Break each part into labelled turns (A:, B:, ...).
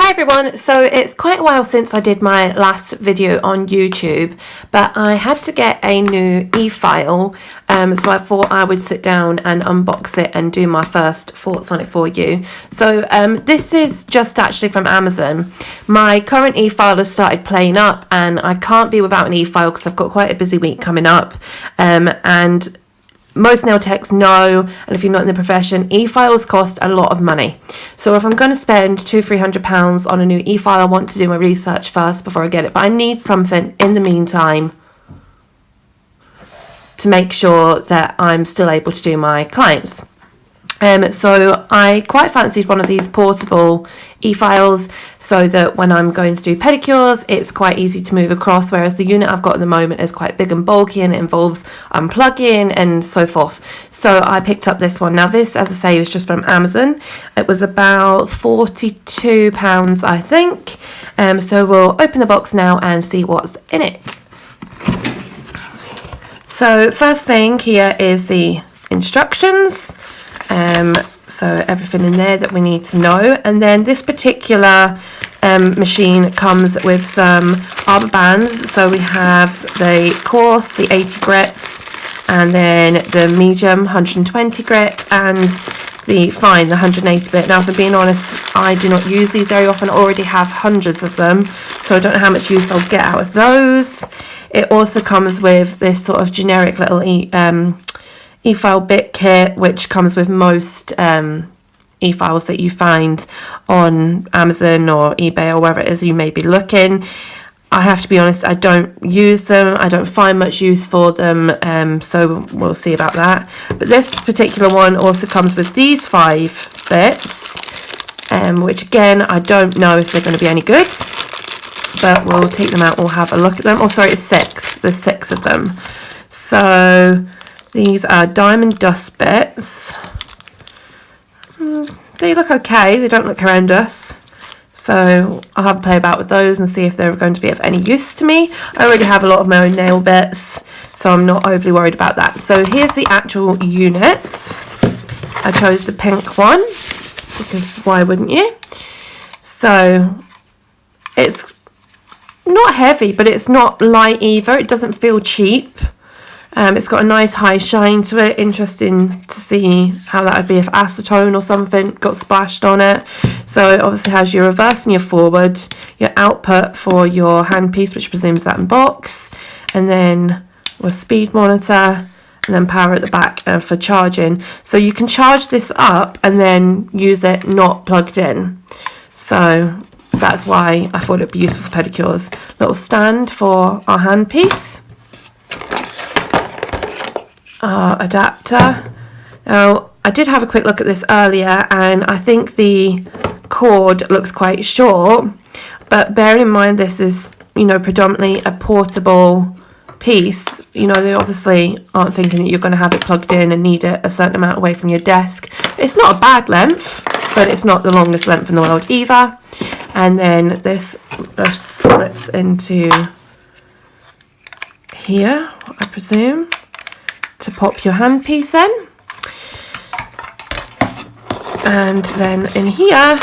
A: Hi everyone, so it's quite a while since I did my last video on YouTube, but I had to get a new e-file, so I thought I would sit down and unbox it and do my first thoughts on it for you. So this is just actually from Amazon. My current e-file has started playing up and I can't be without an e-file because I've got quite a busy week coming up, and most nail techs know, and if you're not in the profession, e-files cost a lot of money. So if I'm going to spend £200-300 on a new e-file, I want to do my research first before I get it. But I need something in the meantime to make sure that I'm still able to do my clients. So I quite fancied one of these portable e-files so that when I'm going to do pedicures, it's quite easy to move across, whereas the unit I've got at the moment is quite big and bulky and it involves unplugging and so forth. So I picked up this one. Now this, as I say, was just from Amazon. It was about £42, I think. So we'll open the box now and see what's in it. So first thing here is the instructions. So everything in there that we need to know, and then this particular machine comes with some arbor bands. So we have the coarse, the 80 grit, and then the medium 120 grit, and the fine, the 180 grit. Now if I'm being honest, I do not use these very often. I already have hundreds of them, so I don't know how much use I'll get out of those. It also comes with this sort of generic little e-file bit kit, which comes with most e-files that you find on Amazon or eBay or wherever it is you may be looking. I have to be honest, I don't use them. I don't find much use for them, so we'll see about that. But this particular one also comes with these 5 bits, which again, I don't know if they're going to be any good, but we'll take them out, we'll have a look at them. Oh, sorry, it's 6. There's 6 of them. So these are diamond dust bits. They look okay, they don't look horrendous. So I'll have a play about with those and see if they're going to be of any use to me. I already have a lot of my own nail bits, so I'm not overly worried about that. So here's the actual unit. I chose the pink one, because why wouldn't you? So it's not heavy, but it's not light either. It doesn't feel cheap. It's got a nice high shine to it. Interesting to see how that would be if acetone or something got splashed on it. So it obviously has your reverse and your forward, your output for your handpiece, which presumes that in box, and then your speed monitor, and then power at the back for charging. So you can charge this up and then use it not plugged in. So that's why I thought it'd be useful for pedicures. Little stand for our handpiece. Adapter. Now I did have a quick look at this earlier and I think the cord looks quite short, but bearing in mind this is, you know, predominantly a portable piece, you know, they obviously aren't thinking that you're going to have it plugged in and need it a certain amount away from your desk. It's not a bad length, but it's not the longest length in the world either. And then this just slips into here, I presume, to pop your handpiece in. And then in here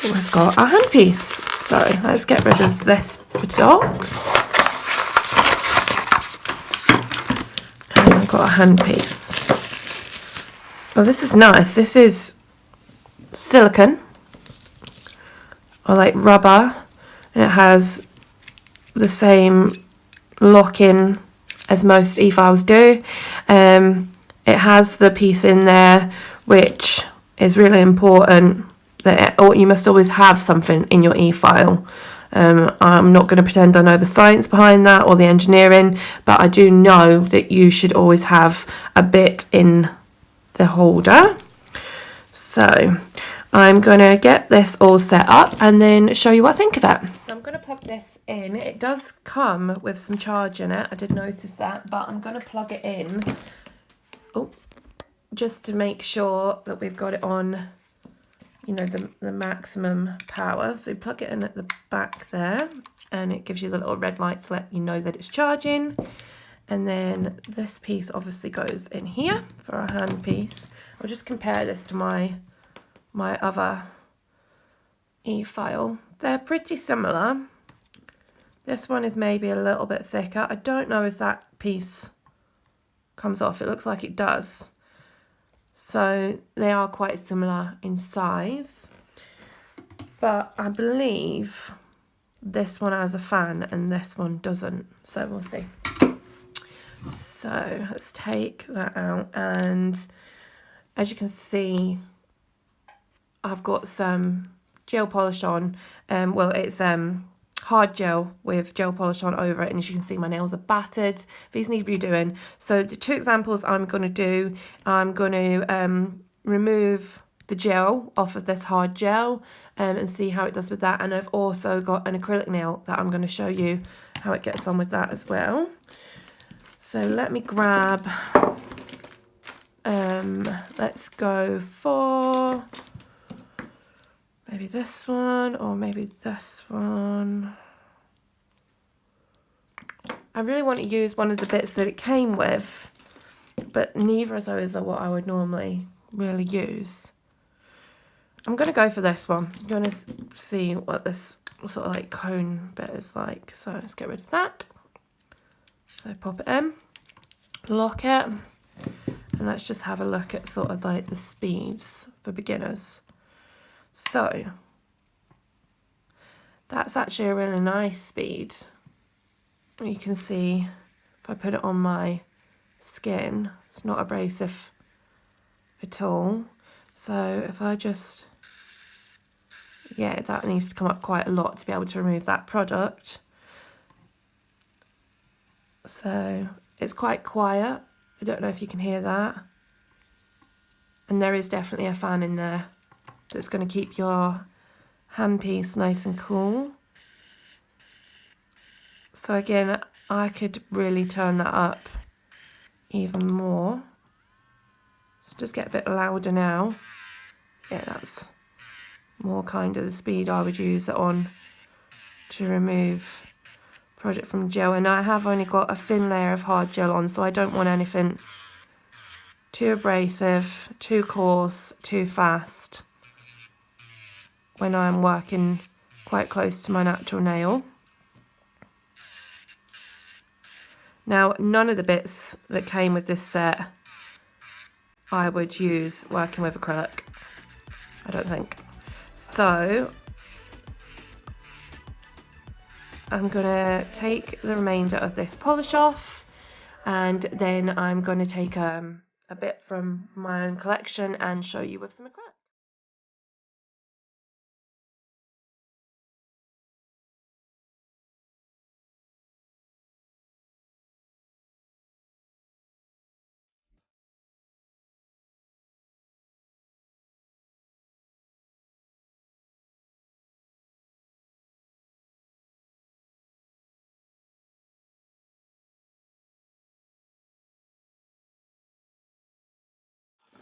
A: we've got our handpiece. So let's get rid of this box. And we've got a handpiece. Oh, this is nice. This is silicone, or like rubber, and it has the same lock-in as most e-files do. It has the piece in there which is really important, that you must always have something in your e-file. I'm not going to pretend I know the science behind that or the engineering, but I do know that you should always have a bit in the holder. So I'm going to get this all set up and then show you what I think of it. So I'm going to plug this in. It does come with some charge in it. I did notice that, but I'm going to plug it in. Oh, just to make sure that we've got it on, you know, the maximum power. So plug it in at the back there and it gives you the little red light to let you know that it's charging. And then this piece obviously goes in here for our hand piece. I'll just compare this to my other e-file. They're pretty similar. This one is maybe a little bit thicker. I don't know if that piece comes off. It looks like it does. So they are quite similar in size. But I believe this one has a fan and this one doesn't. So we'll see. So let's take that out, and as you can see, I've got some gel polish on. Well, it's hard gel with gel polish on over it, and as you can see, my nails are battered. These need redoing. So the two examples I'm going to do, I'm going to remove the gel off of this hard gel and see how it does with that. And I've also got an acrylic nail that I'm going to show you how it gets on with that as well. So let me grab, let's go for maybe this one or maybe this one. I really want to use one of the bits that it came with, but neither of those are what I would normally really use. I'm going to go for this one. I'm going to see what this sort of like cone bit is like. So let's get rid of that. So pop it in, lock it, and let's just have a look at sort of like the speeds for beginners. So that's actually a really nice speed. You can see if I put it on my skin, it's not abrasive at all. So if I just, yeah, that needs to come up quite a lot to be able to remove that product. So it's quite quiet. I don't know if you can hear that. And there is definitely a fan in there that's going to keep your handpiece nice and cool. So again, I could really turn that up even more. So just get a bit louder now. Yeah, that's more kind of the speed I would use it on to remove product from gel. And I have only got a thin layer of hard gel on, so I don't want anything too abrasive, too coarse, too fast when I'm working quite close to my natural nail. Now, none of the bits that came with this set I would use working with acrylic, I don't think. So I'm going to take the remainder of this polish off, and then I'm going to take a bit from my own collection and show you with some acrylic.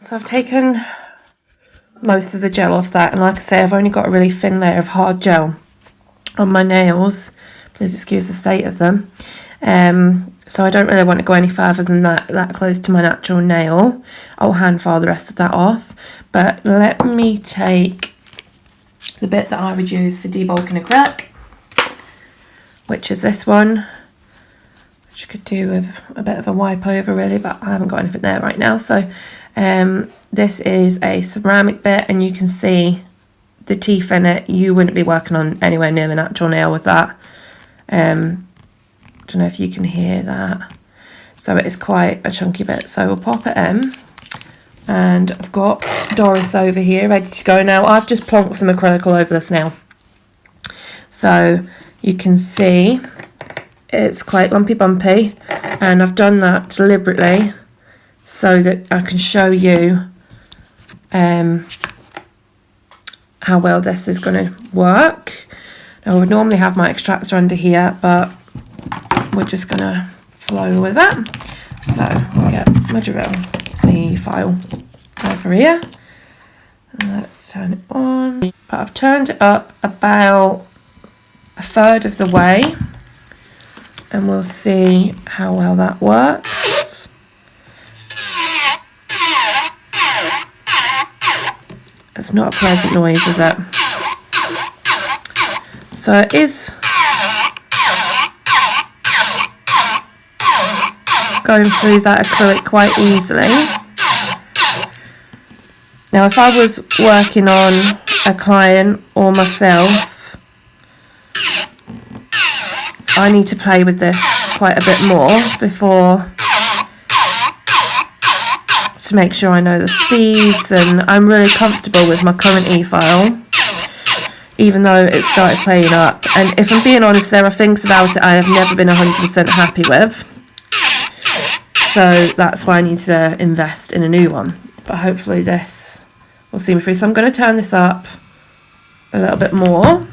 A: So I've taken most of the gel off that, and like I say, I've only got a really thin layer of hard gel on my nails. Please excuse the state of them. So I don't really want to go any further than that close to my natural nail. I'll hand file the rest of that off. But let me take the bit that I would use for debulking acrylic, which is this one, which you could do with a bit of a wipe over really, but I haven't got anything there right now. So this is a ceramic bit, and you can see the teeth in it. You wouldn't be working on anywhere near the natural nail with that. Don't know if you can hear that. So it is quite a chunky bit. So we'll pop it in, and I've got Doris over here ready to go. Now I've just plonked some acrylic all over this nail, so you can see it's quite lumpy bumpy, and I've done that deliberately so that I can show you how well this is going to work. Now I would normally have my extractor under here, but we're just going to flow with it. So we'll get my drill, the file over here, and let's turn it on. But I've turned it up about a third of the way, and we'll see how well that works. It's not a pleasant noise, is it? So it is going through that acrylic quite easily. Now if I was working on a client or myself, I need to play with this quite a bit more before, to make sure I know the speeds, and I'm really comfortable with my current e-file, even though it started playing up. And if I'm being honest, there are things about it I have never been 100% happy with, so that's why I need to invest in a new one. But hopefully this will see me through. So I'm going to turn this up a little bit more.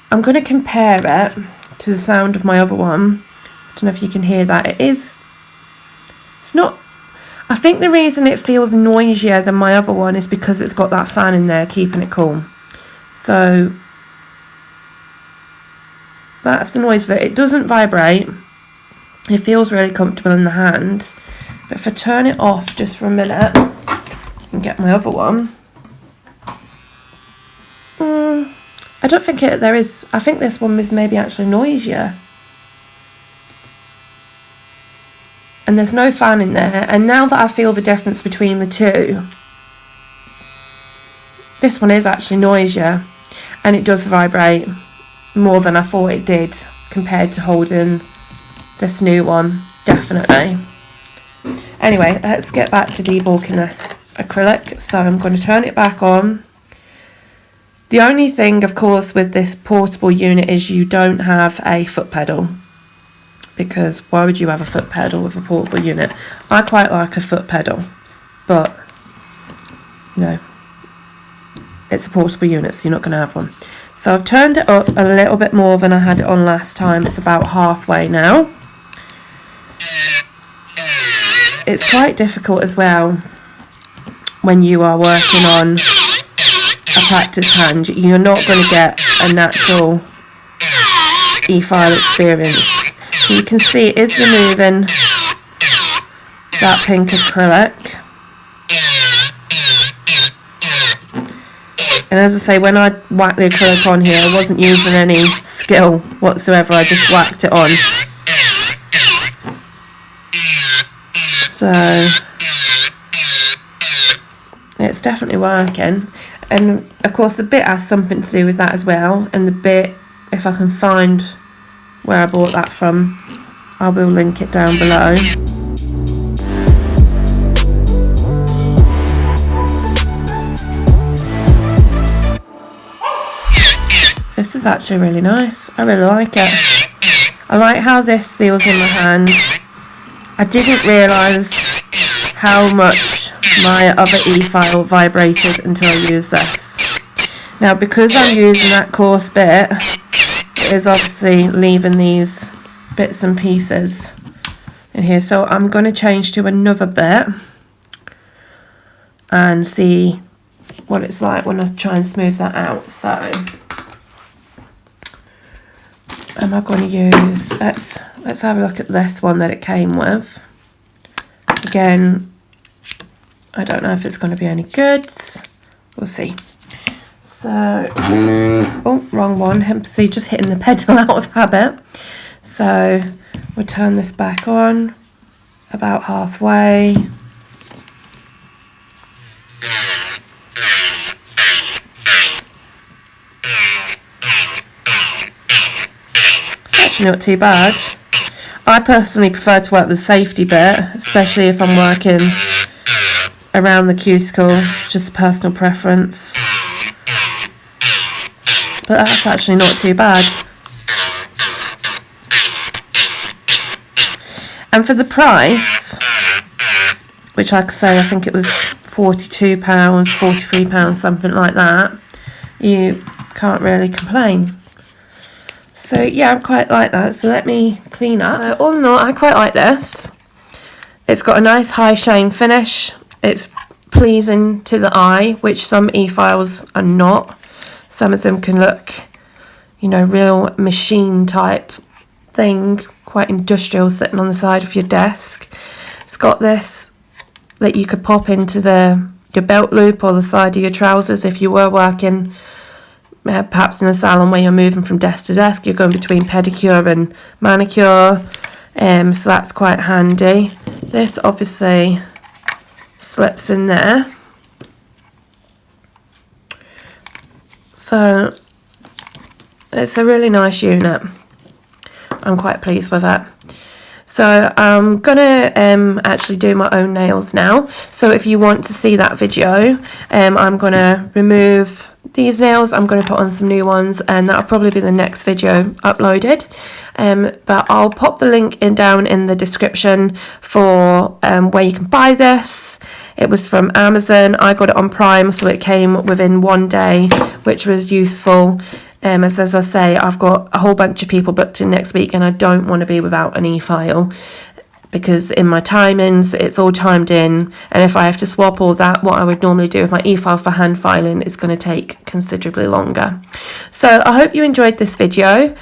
A: I'm going to compare it to the sound of my other one. I don't know if you can hear that. It's not, I think the reason it feels noisier than my other one is because it's got that fan in there keeping it cool. So that's the noise of it. It doesn't vibrate. It feels really comfortable in the hand. But if I turn it off just for a minute and get my other one, I don't think there is. I think this one is maybe actually noisier. And there's no fan in there. And now that I feel the difference between the two, this one is actually noisier. And it does vibrate more than I thought it did compared to holding this new one. Definitely. Anyway, let's get back to debulking this acrylic. So I'm going to turn it back on. The only thing, of course, with this portable unit is you don't have a foot pedal, because why would you have a foot pedal with a portable unit? I quite like a foot pedal, but no, it's a portable unit, so you're not going to have one. So I've turned it up a little bit more than I had it on last time. It's about halfway now. It's quite difficult as well when you are working on a practice hand. You're not going to get a natural e-file experience. You can see it is removing that pink acrylic. And as I say, when I whacked the acrylic on here, I wasn't using any skill whatsoever. I just whacked it on. So it's definitely working. And of course the bit has something to do with that as well. And the bit, if I can find where I bought that from, I will link it down below. This is actually really nice. I really like it. I like how this feels in my hand. I didn't realise how much my other e-file vibrated until I used this. Now, because I'm using that coarse bit, it is obviously leaving these bits and pieces in here. So I'm going to change to another bit and see what it's like when I try and smooth that out. So am I going to use, let's have a look at this one that it came with. Again, I don't know if it's going to be any good. We'll see. So, oh, wrong one. See, just hitting the pedal out of habit. So we'll turn this back on about halfway. That's not too bad. I personally prefer to work the safety bit, especially if I'm working around the cuticle, just personal preference. But that's actually not too bad. And for the price, which like I say, I think it was £42, £43, something like that, you can't really complain. So yeah, I quite like that. So let me clean up. So all in all, I quite like this. It's got a nice high shine finish. It's pleasing to the eye, which some e-files are not. Some of them can look, you know, real machine type thing, quite industrial, sitting on the side of your desk. It's got this that you could pop into your belt loop or the side of your trousers if you were working perhaps in a salon where you're moving from desk to desk, you're going between pedicure and manicure, so that's quite handy. This obviously slips in there, so it's a really nice unit. I'm quite pleased with it. So I'm gonna actually do my own nails now. So if you want to see that video, I'm gonna remove these nails, I'm gonna put on some new ones, and that'll probably be the next video uploaded. But I'll pop the link down in the description for where you can buy this. It was from Amazon. I got it on Prime, so it came within 1 day, which was useful. As I say, I've got a whole bunch of people booked in next week, and I don't want to be without an e-file, because in my timings it's all timed in, and if I have to swap all that, what I would normally do with my e-file for hand filing is going to take considerably longer. So I hope you enjoyed this video.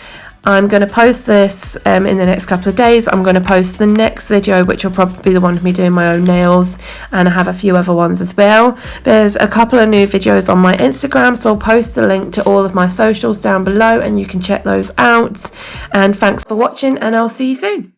A: I'm going to post this in the next couple of days. I'm going to post the next video, which will probably be the one of me doing my own nails, and I have a few other ones as well. There's a couple of new videos on my Instagram, so I'll post the link to all of my socials down below, and you can check those out. And thanks for watching, and I'll see you soon.